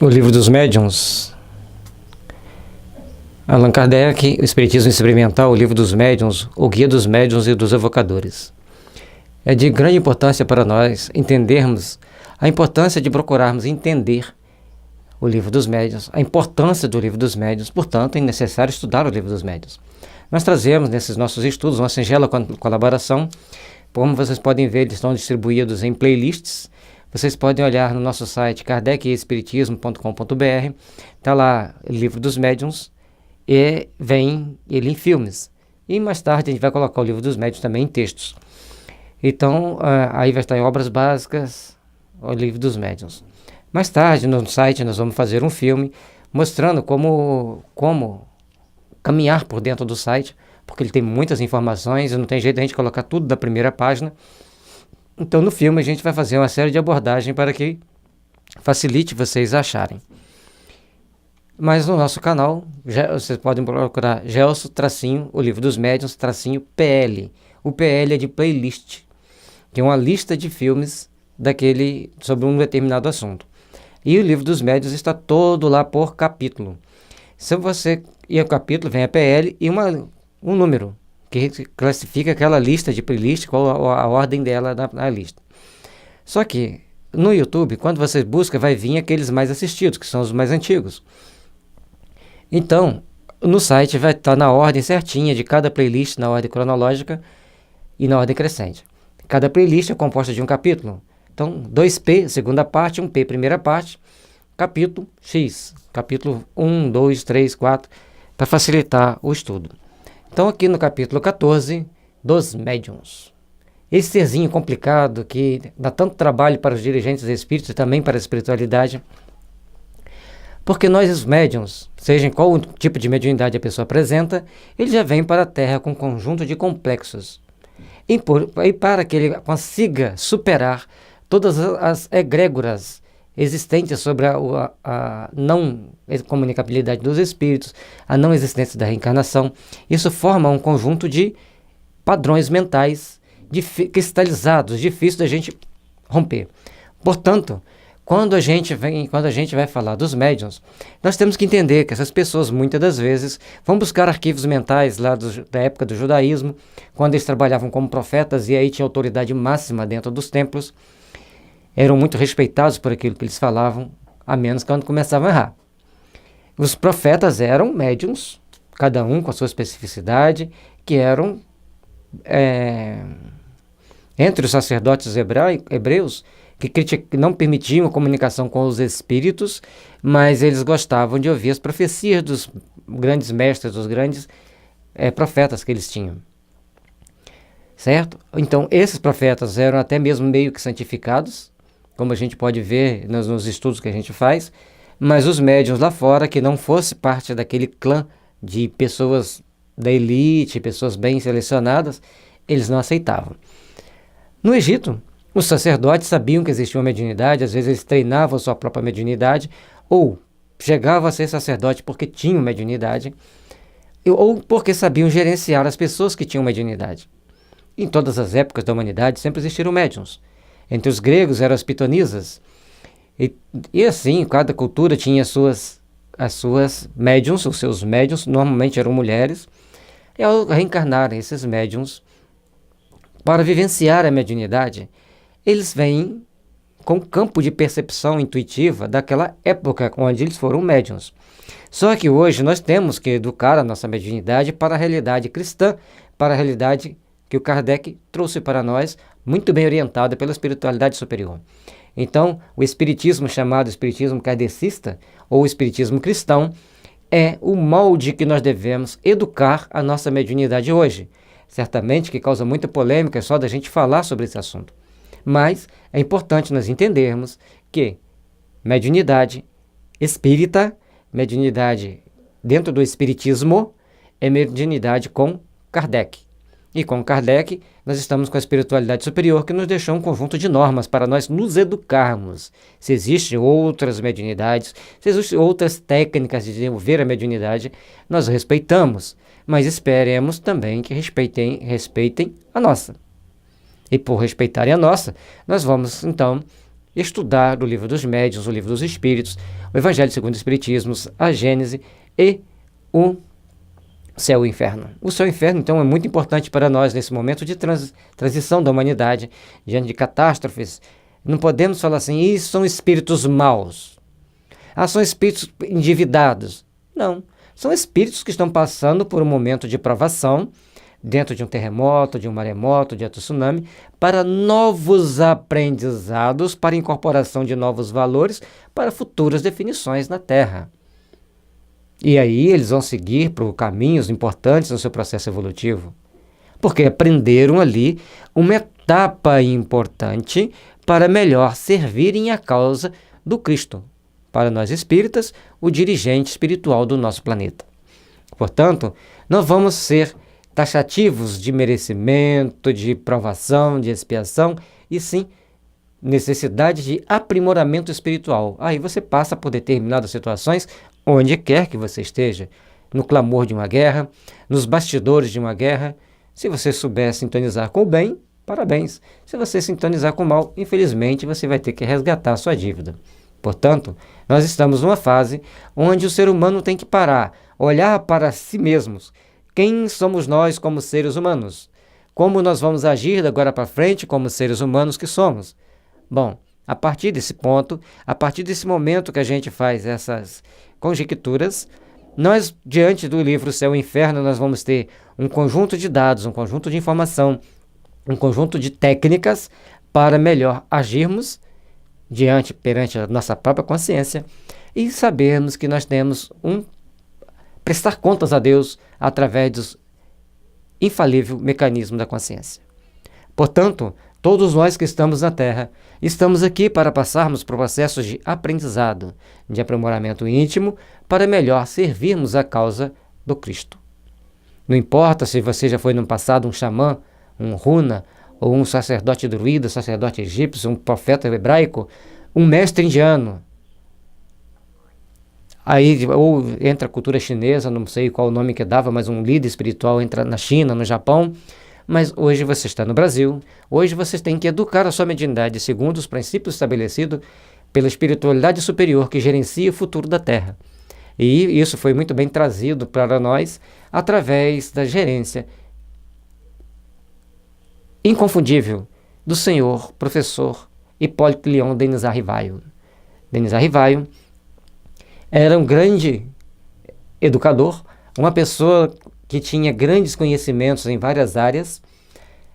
O Livro dos Médiuns, Allan Kardec, o Espiritismo Experimental, o Livro dos Médiuns, o Guia dos Médiuns e dos Evocadores. É de grande importância para nós entendermos a importância de procurarmos entender o Livro dos Médiuns, a importância do Livro dos Médiuns, portanto, é necessário estudar o Livro dos Médiuns. Nós trazemos nesses nossos estudos uma singela colaboração, como vocês podem ver, eles estão distribuídos em playlists. Vocês podem olhar no nosso site kardecespiritismo.com.br, está lá o Livro dos Médiuns e vem ele em filmes. E mais tarde a gente vai colocar o Livro dos Médiuns também em textos. Então, aí vai estar em obras básicas, o Livro dos Médiuns. Mais tarde, no site, nós vamos fazer um filme mostrando como caminhar por dentro do site, porque ele tem muitas informações e não tem jeito de a gente colocar tudo da primeira página. Então, no filme, a gente vai fazer uma série de abordagens para que facilite vocês acharem. Mas no nosso canal, vocês podem procurar Gelson, o Livro dos Médiuns, PL. O PL é de playlist, que é uma lista de filmes sobre um determinado assunto. E o Livro dos Médiuns está todo lá por capítulo. Se você ir ao capítulo, vem a PL e um número, que classifica aquela lista de playlist, qual a ordem dela na lista. Só que no YouTube, quando você busca, vai vir aqueles mais assistidos, que são os mais antigos. Então, no site vai estar na ordem certinha de cada playlist, na ordem cronológica e na ordem crescente. Cada playlist é composta de um capítulo. Então, 2P, segunda parte, 1P, primeira parte, capítulo X, capítulo 1, 2, 3, 4, para facilitar o estudo. Então, aqui no capítulo 14, dos médiuns. Esse serzinho complicado que dá tanto trabalho para os dirigentes espíritos e também para a espiritualidade, porque nós, os médiuns, seja em qual tipo de mediunidade a pessoa apresenta, ele já vem para a Terra com um conjunto de complexos. E para que ele consiga superar todas as egrégoras existentes sobre a não comunicabilidade dos espíritos, a não existência da reencarnação, isso forma um conjunto de padrões mentais cristalizados, difícil da gente romper. Portanto, quando a gente vai falar dos médiuns, nós temos que entender que essas pessoas, muitas das vezes, vão buscar arquivos mentais lá da época do judaísmo, quando eles trabalhavam como profetas e aí tinha autoridade máxima dentro dos templos, eram muito respeitados por aquilo que eles falavam, a menos quando começavam a errar. Os profetas eram médiuns, cada um com a sua especificidade, que eram, entre os sacerdotes hebreus, que não permitiam a comunicação com os espíritos, mas eles gostavam de ouvir as profecias dos grandes mestres, dos grandes profetas que eles tinham. Certo? Então, esses profetas eram até mesmo meio que santificados, como a gente pode ver nos estudos que a gente faz, mas os médiuns lá fora, que não fosse parte daquele clã de pessoas da elite, pessoas bem selecionadas, eles não aceitavam. No Egito, os sacerdotes sabiam que existia uma mediunidade, às vezes eles treinavam a sua própria mediunidade, ou chegavam a ser sacerdote porque tinham mediunidade, ou porque sabiam gerenciar as pessoas que tinham mediunidade. Em todas as épocas da humanidade sempre existiram médiuns. Entre os gregos eram as pitonisas, e assim, cada cultura tinha as suas médiuns, os seus médiuns, normalmente eram mulheres, e ao reencarnarem esses médiuns, para vivenciar a mediunidade, eles vêm com o campo de percepção intuitiva daquela época onde eles foram médiuns. Só que hoje nós temos que educar a nossa mediunidade para a realidade cristã, para a realidade que o Kardec trouxe para nós, muito bem orientada pela espiritualidade superior. Então, o espiritismo chamado espiritismo kardecista, ou espiritismo cristão, é o molde que nós devemos educar a nossa mediunidade hoje. Certamente que causa muita polêmica só da gente falar sobre esse assunto. Mas é importante nós entendermos que mediunidade espírita, mediunidade dentro do espiritismo, é mediunidade com Kardec. E com Kardec, nós estamos com a espiritualidade superior que nos deixou um conjunto de normas para nós nos educarmos. Se existem outras mediunidades, se existem outras técnicas de desenvolver a mediunidade, nós respeitamos, mas esperemos também que respeitem a nossa. E por respeitarem a nossa, nós vamos então estudar o livro dos médiuns, o livro dos espíritos, o Evangelho segundo o Espiritismo, a Gênese e o céu e o inferno. O céu e o inferno, então, é muito importante para nós nesse momento de transição da humanidade, diante de catástrofes. Não podemos falar assim, isso são espíritos maus. São espíritos endividados. Não, são espíritos que estão passando por um momento de provação, dentro de um terremoto, de um maremoto, de um tsunami, para novos aprendizados, para incorporação de novos valores, para futuras definições na Terra. E aí eles vão seguir por caminhos importantes no seu processo evolutivo, porque aprenderam ali uma etapa importante para melhor servirem a causa do Cristo. Para nós espíritas, o dirigente espiritual do nosso planeta. Portanto, não vamos ser taxativos de merecimento, de provação, de expiação, e sim necessidade de aprimoramento espiritual. Aí você passa por determinadas situações, onde quer que você esteja, no clamor de uma guerra, nos bastidores de uma guerra. Se você souber sintonizar com o bem, parabéns. Se você sintonizar com o mal, infelizmente você vai ter que resgatar a sua dívida. Portanto, nós estamos numa fase onde o ser humano tem que parar, olhar para si mesmos. Quem somos nós como seres humanos? Como nós vamos agir de agora para frente como seres humanos que somos? Bom, a partir desse ponto, a partir desse momento que a gente faz essas conjecturas, nós, diante do livro Céu e Inferno, nós vamos ter um conjunto de dados, um conjunto de informação, um conjunto de técnicas para melhor agirmos perante a nossa própria consciência e sabermos que nós temos prestar contas a Deus através do infalível mecanismo da consciência. Portanto, todos nós que estamos na Terra, estamos aqui para passarmos por processos de aprendizado, de aprimoramento íntimo, para melhor servirmos a causa do Cristo. Não importa se você já foi no passado um xamã, um runa, ou um sacerdote druida, sacerdote egípcio, um profeta hebraico, um mestre indiano. Aí, ou entra a cultura chinesa, não sei qual o nome que dava, mas um líder espiritual entra na China, no Japão. Mas hoje você está no Brasil, hoje você tem que educar a sua mediunidade segundo os princípios estabelecidos pela espiritualidade superior que gerencia o futuro da Terra. E isso foi muito bem trazido para nós através da gerência inconfundível do senhor professor Hipólito Leon Denis Arrivaio. Denis Arrivaio era um grande educador, uma pessoa que tinha grandes conhecimentos em várias áreas,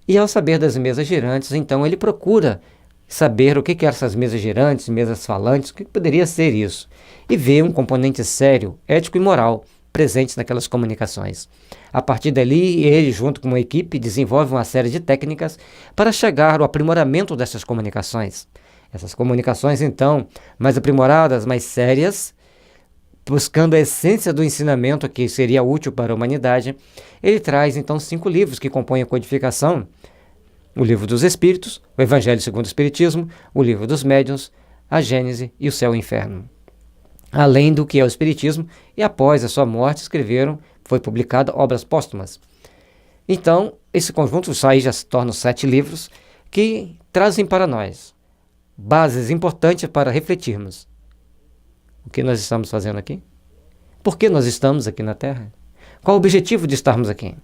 e ao saber das mesas girantes, então ele procura saber o que eram essas mesas girantes, mesas falantes, o que poderia ser isso, e vê um componente sério, ético e moral presentes naquelas comunicações. A partir dali, ele, junto com uma equipe, desenvolve uma série de técnicas para chegar ao aprimoramento dessas comunicações. Essas comunicações, então, mais aprimoradas, mais sérias, buscando a essência do ensinamento que seria útil para a humanidade, ele traz, então, 5 livros que compõem a codificação: o Livro dos Espíritos, o Evangelho segundo o Espiritismo, o Livro dos Médiuns, a Gênese e o Céu e o Inferno. Além do que é o Espiritismo, e após a sua morte foi publicada obras póstumas. Então, esse conjunto aí já se torna 7 livros que trazem para nós bases importantes para refletirmos. O que nós estamos fazendo aqui? Por que nós estamos aqui na Terra? Qual o objetivo de estarmos aqui?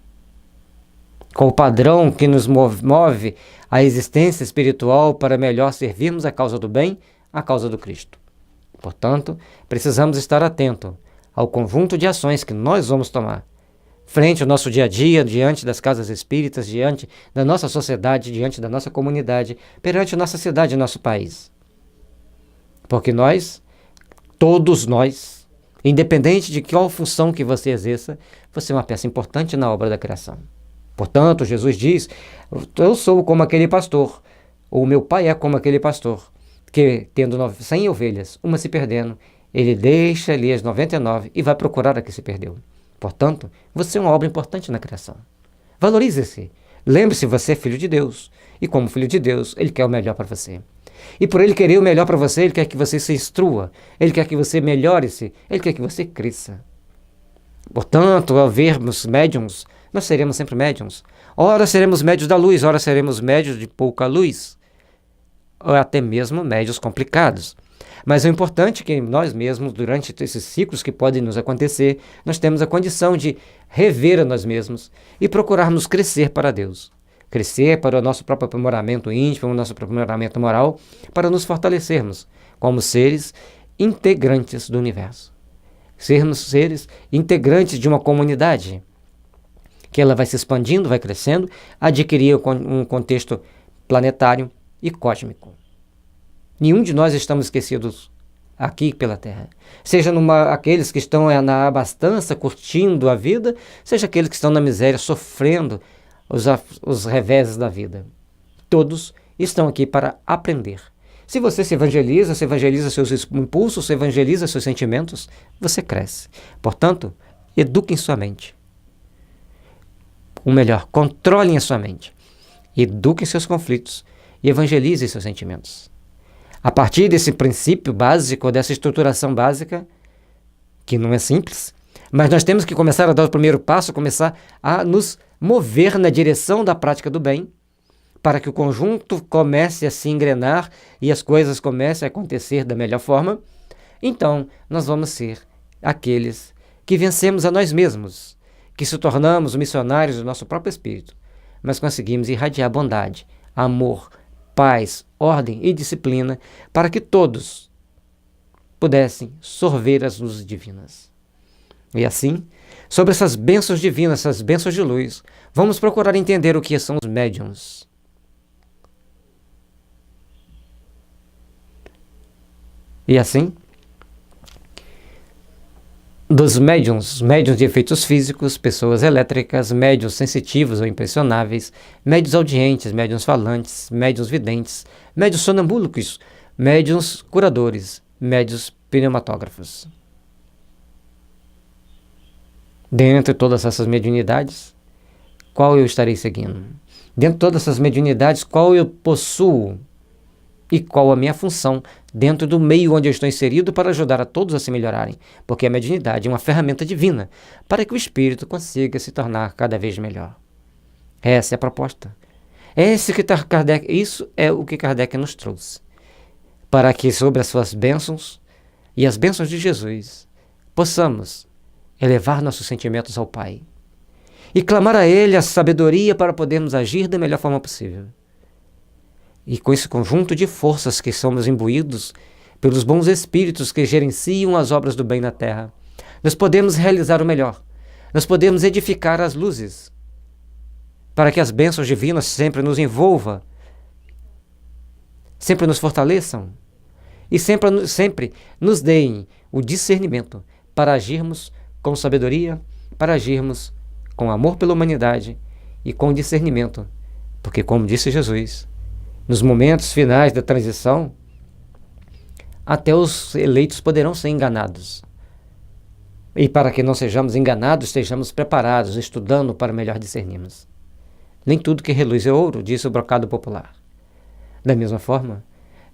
Qual o padrão que nos move à existência espiritual para melhor servirmos a causa do bem, a causa do Cristo? Portanto, precisamos estar atentos ao conjunto de ações que nós vamos tomar frente ao nosso dia a dia, diante das casas espíritas, diante da nossa sociedade, diante da nossa comunidade, perante a nossa cidade e nosso país. Porque todos nós, independente de qual função que você exerça, você é uma peça importante na obra da criação. Portanto, Jesus diz: eu sou como aquele pastor, ou meu pai é como aquele pastor, que tendo 100 ovelhas, uma se perdendo, ele deixa ali as 99 e vai procurar a que se perdeu. Portanto, você é uma obra importante na criação. Valorize-se. Lembre-se, você é filho de Deus. E como filho de Deus, ele quer o melhor para você. E por ele querer o melhor para você, ele quer que você se instrua, ele quer que você melhore-se, ele quer que você cresça. Portanto, ao vermos médiuns, nós seremos sempre médiuns. Ora seremos médios da luz, ora seremos médios de pouca luz. ou até mesmo médios complicados. Mas o importante é que nós mesmos, durante esses ciclos que podem nos acontecer, nós temos a condição de rever a nós mesmos e procurarmos crescer para Deus. Crescer para o nosso próprio aprimoramento íntimo, o nosso aprimoramento moral, para nos fortalecermos como seres integrantes do universo. Sermos seres integrantes de uma comunidade, que ela vai se expandindo, vai crescendo, adquirir um contexto planetário e cósmico. Nenhum de nós estamos esquecidos aqui pela Terra. Seja aqueles que estão na abastança, curtindo a vida, seja aqueles que estão na miséria, sofrendo os reveses da vida. Todos estão aqui para aprender. Se você se evangeliza seus impulsos, se evangeliza seus sentimentos, você cresce. Portanto, eduquem sua mente. Ou melhor, controlem a sua mente. Eduquem seus conflitos e evangelizem seus sentimentos. A partir desse princípio básico, dessa estruturação básica, que não é simples, mas nós temos que começar a dar o primeiro passo, começar a nos mover na direção da prática do bem, para que o conjunto comece a se engrenar e as coisas comecem a acontecer da melhor forma. Então, nós vamos ser aqueles que vencemos a nós mesmos, que se tornamos missionários do nosso próprio espírito, mas conseguimos irradiar bondade, amor, paz, ordem e disciplina para que todos pudessem sorver as luzes divinas. E assim, sobre essas bênçãos divinas, essas bênçãos de luz, vamos procurar entender o que são os médiuns. E assim, dos médiuns de efeitos físicos, pessoas elétricas, médiuns sensitivos ou impressionáveis, médiuns audientes, médiuns falantes, médiuns videntes, médiuns sonambúlicos, médiuns curadores, médiuns pneumatógrafos. Dentre todas essas mediunidades, qual eu estarei seguindo? Dentro de todas essas mediunidades, qual eu possuo? E qual a minha função dentro do meio onde eu estou inserido para ajudar a todos a se melhorarem? Porque a mediunidade é uma ferramenta divina para que o espírito consiga se tornar cada vez melhor. Essa é a proposta. Isso é o que Kardec nos trouxe. Para que sobre as suas bênçãos e as bênçãos de Jesus possamos elevar nossos sentimentos ao Pai e clamar a Ele a sabedoria para podermos agir da melhor forma possível. E com esse conjunto de forças que somos imbuídos pelos bons espíritos que gerenciam as obras do bem na Terra, nós podemos realizar o melhor. Nós podemos edificar as luzes, para que as bênçãos divinas sempre nos envolvam, sempre nos fortaleçam e sempre nos deem o discernimento para agirmos com sabedoria, para agirmos com amor pela humanidade e com discernimento. Porque, como disse Jesus, nos momentos finais da transição, até os eleitos poderão ser enganados. E para que não sejamos enganados, estejamos preparados, estudando para melhor discernirmos. Nem tudo que reluz é ouro, disse o brocado popular. Da mesma forma,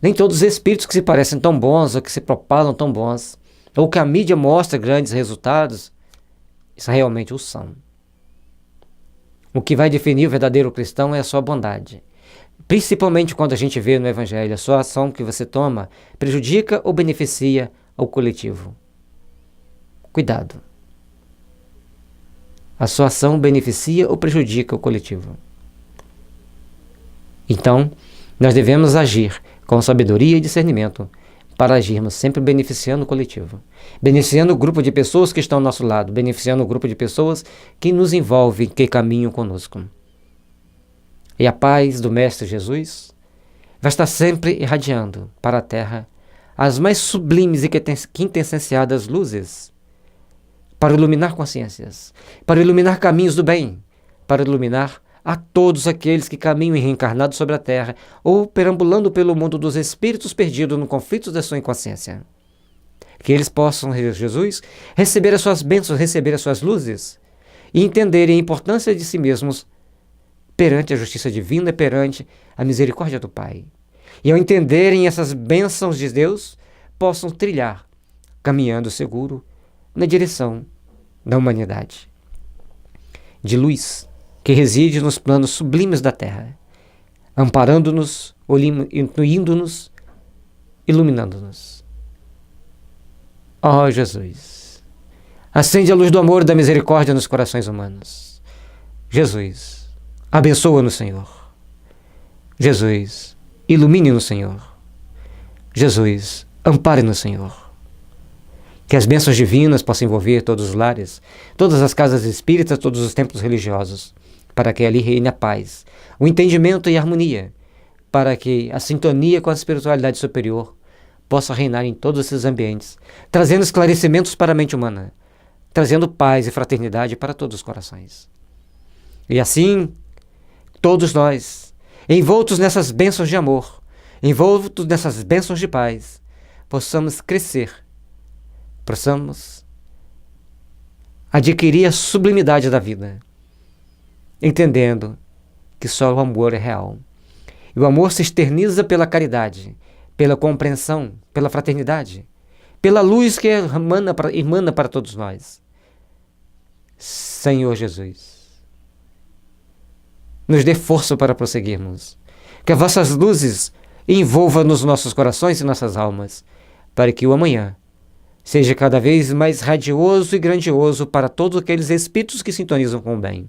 nem todos os espíritos que se parecem tão bons, ou que se propalam tão bons, ou que a mídia mostra grandes resultados, isso realmente o são. O que vai definir o verdadeiro cristão é a sua bondade. Principalmente quando a gente vê no Evangelho, a sua ação que você toma prejudica ou beneficia ao coletivo. Cuidado. A sua ação beneficia ou prejudica o coletivo. Então, nós devemos agir com sabedoria e discernimento para agirmos sempre beneficiando o coletivo, beneficiando o grupo de pessoas que estão ao nosso lado, beneficiando o grupo de pessoas que nos envolvem, que caminham conosco. E a paz do Mestre Jesus vai estar sempre irradiando para a Terra as mais sublimes e quintessenciadas luzes para iluminar consciências, para iluminar caminhos do bem, para iluminar a todos aqueles que caminham reencarnados sobre a Terra ou perambulando pelo mundo dos espíritos perdidos no conflito da sua inconsciência. Que eles possam, Jesus, receber as suas bênçãos, receber as suas luzes e entenderem a importância de si mesmos perante a justiça divina, perante a misericórdia do Pai. E ao entenderem essas bênçãos de Deus, possam trilhar, caminhando seguro, na direção da humanidade, de luz, que reside nos planos sublimes da Terra, amparando-nos, intuindo-nos, iluminando-nos. Ó Jesus, acende a luz do amor e da misericórdia nos corações humanos. Jesus, abençoa-nos, Senhor. Jesus, ilumine-nos, Senhor. Jesus, ampare-nos, Senhor. Que as bênçãos divinas possam envolver todos os lares, todas as casas espíritas, todos os templos religiosos, para que ali reine a paz, o entendimento e a harmonia, para que a sintonia com a espiritualidade superior possa reinar em todos esses ambientes, trazendo esclarecimentos para a mente humana, trazendo paz e fraternidade para todos os corações. E assim, todos nós, envoltos nessas bênçãos de amor, envoltos nessas bênçãos de paz, possamos crescer, possamos adquirir a sublimidade da vida, entendendo que só o amor é real. E o amor se externiza pela caridade, pela compreensão, pela fraternidade, pela luz que emana para todos nós. Senhor Jesus, nos dê força para prosseguirmos. Que as vossas luzes envolvam nos nossos corações e nossas almas, para que o amanhã seja cada vez mais radioso e grandioso para todos aqueles espíritos que sintonizam com o bem.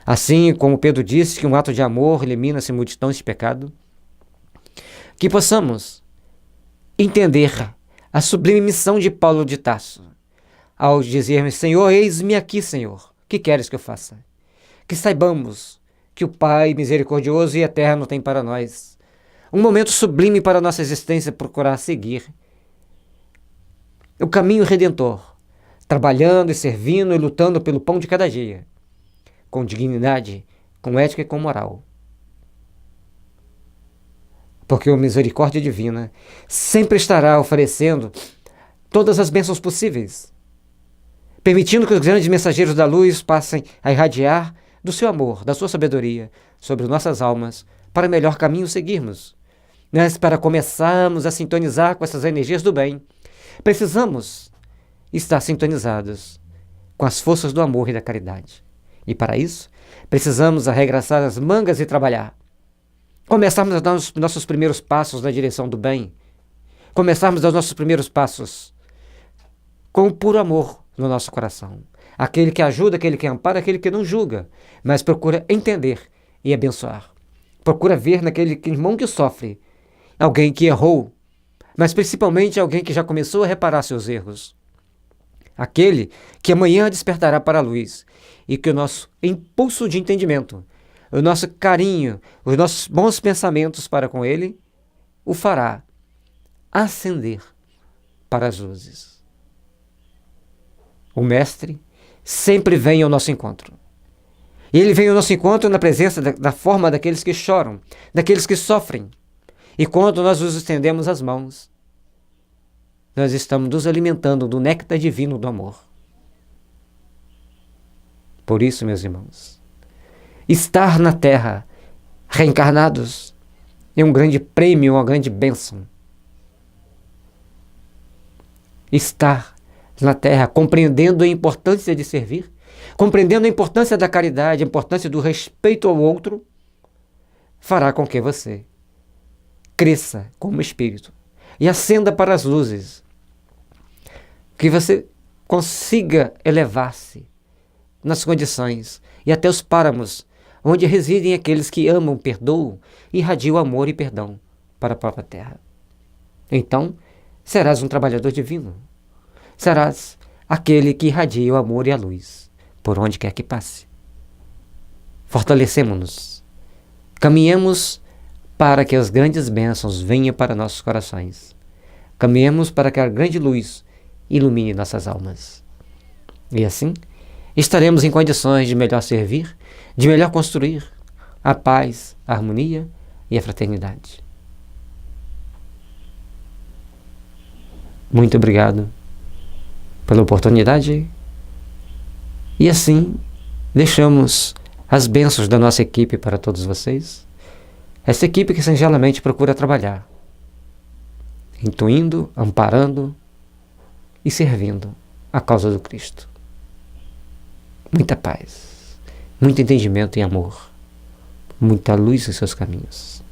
Assim como Pedro disse que um ato de amor elimina-se multidões de pecado, que possamos entender a sublime missão de Paulo de Tarso, ao dizer-me: Senhor, eis-me aqui, Senhor, o que queres que eu faça? Que saibamos que o Pai misericordioso e eterno tem para nós um momento sublime para a nossa existência, procurar seguir o caminho redentor, trabalhando e servindo e lutando pelo pão de cada dia, com dignidade, com ética e com moral. Porque a misericórdia divina sempre estará oferecendo todas as bênçãos possíveis, permitindo que os grandes mensageiros da luz passem a irradiar do seu amor, da sua sabedoria sobre nossas almas, para melhor caminho seguirmos. Mas para começarmos a sintonizar com essas energias do bem, precisamos estar sintonizados com as forças do amor e da caridade. E para isso, precisamos arregaçar as mangas e trabalhar. Começarmos a dar os nossos primeiros passos na direção do bem. Começarmos a dar os nossos primeiros passos com o puro amor no nosso coração. Aquele que ajuda, aquele que ampara, aquele que não julga, mas procura entender e abençoar. Procura ver naquele irmão que sofre, alguém que errou, mas principalmente alguém que já começou a reparar seus erros. Aquele que amanhã despertará para a luz e que o nosso impulso de entendimento, o nosso carinho, os nossos bons pensamentos para com ele, o fará ascender para as luzes. O Mestre sempre vem ao nosso encontro. E ele vem ao nosso encontro na presença da forma daqueles que choram, daqueles que sofrem. E quando nós nos estendemos as mãos, nós estamos nos alimentando do néctar divino do amor. Por isso, meus irmãos, estar na Terra, reencarnados, é um grande prêmio, uma grande bênção. Estar na Terra, compreendendo a importância de servir, compreendendo a importância da caridade, a importância do respeito ao outro, fará com que você cresça como espírito e ascenda para as luzes, que você consiga elevar-se nas condições e até os páramos onde residem aqueles que amam, perdoam e irradiam amor e perdão para a própria terra. Então, serás um trabalhador divino. Serás aquele que irradia o amor e a luz por onde quer que passe. Fortalecemo-nos. Caminhemos para que as grandes bênçãos venham para nossos corações. Caminhemos para que a grande luz ilumine nossas almas. E assim, estaremos em condições de melhor servir, de melhor construir a paz, a harmonia e a fraternidade. Muito obrigado pela oportunidade. E assim, deixamos as bênçãos da nossa equipe para todos vocês. Essa equipe que singelamente procura trabalhar, intuindo, amparando e servindo a causa do Cristo. Muita paz, muito entendimento e amor. muita luz em seus caminhos.